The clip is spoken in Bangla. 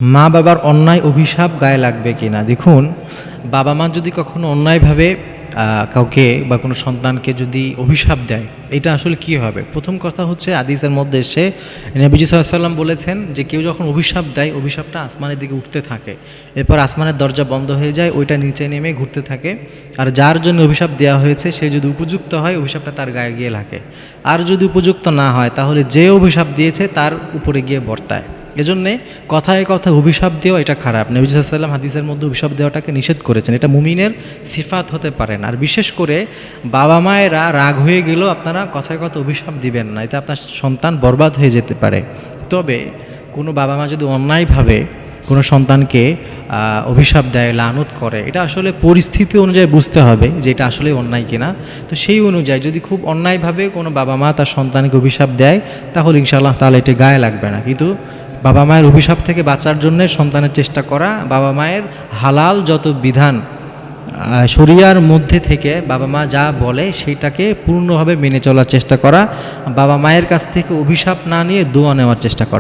মা বাবার অন্যায় অভিশাপ গায়ে লাগবে কিনা? দেখুন, বাবা মা যদি কখনো অন্যায়ভাবে কাউকে বা কোনো সন্তানকে যদি অভিশাপ দেয়, এটা আসলে কি হবে? প্রথম কথা হচ্ছে, হাদিসের মধ্যে এসে নবীজি সাল্লাল্লাহু আলাইহি ওয়াসাল্লাম বলেছেন যে কেউ যখন অভিশাপ দেয়, অভিশাপটা আসমানের দিকে উঠতে থাকে, এরপর আসমানের দরজা বন্ধ হয়ে যায়, ওইটা নিচে নেমে ঘুরতে থাকে। আর যার জন্য অভিশাপ দেওয়া হয়েছে সে যদি উপযুক্ত হয়, অভিশাপটা তার গায়ে গিয়ে লাগে। আর যদি উপযুক্ত না হয়, তাহলে যে অভিশাপ দিয়েছে তার উপরে গিয়ে বর্তায়। এজন্যে কথায় কথা অভিশাপ দেওয়া এটা খারাপ। নবী সাল্লাল্লাহু আলাইহি ওয়াসাল্লাম হাদিসের মধ্যে অভিশাপ দেওয়াটাকে নিষেধ করেছেন। এটা মুমিনের সিফাত হতে পারে না। আর বিশেষ করে বাবা মায়েরা রাগ হয়ে গেলেও আপনারা কথায় কথা অভিশাপ দিবেন না, এতে আপনার সন্তান বরবাদ হয়ে যেতে পারে। তবে কোনো বাবা মা যদি অন্যায়ভাবে কোনো সন্তানকে অভিশাপ দেয়, লানত করে, এটা আসলে পরিস্থিতি অনুযায়ী বুঝতে হবে যে এটা আসলে অন্যায় কিনা। তো সেই অনুযায়ী যদি খুব অন্যায়ভাবে কোনো বাবা মা তার সন্তানকে অভিশাপ দেয়, তাহলে ইনশাআল্লাহ তাহলে এটা গায়ে লাগবে না। কিন্তু বাবা মায়ের অভিশাপ থেকে বাঁচার জন্য সন্তানের চেষ্টা করা, বাবা মায়ের হালাল যত বিধান শরিয়ার মধ্যে থেকে বাবা মা যা বলে সেইটাকে পূর্ণভাবে মেনে চলার চেষ্টা করা, বাবা মায়ের কাছ থেকে অভিশাপ না নিয়ে দোয়া নেওয়ার চেষ্টা করা।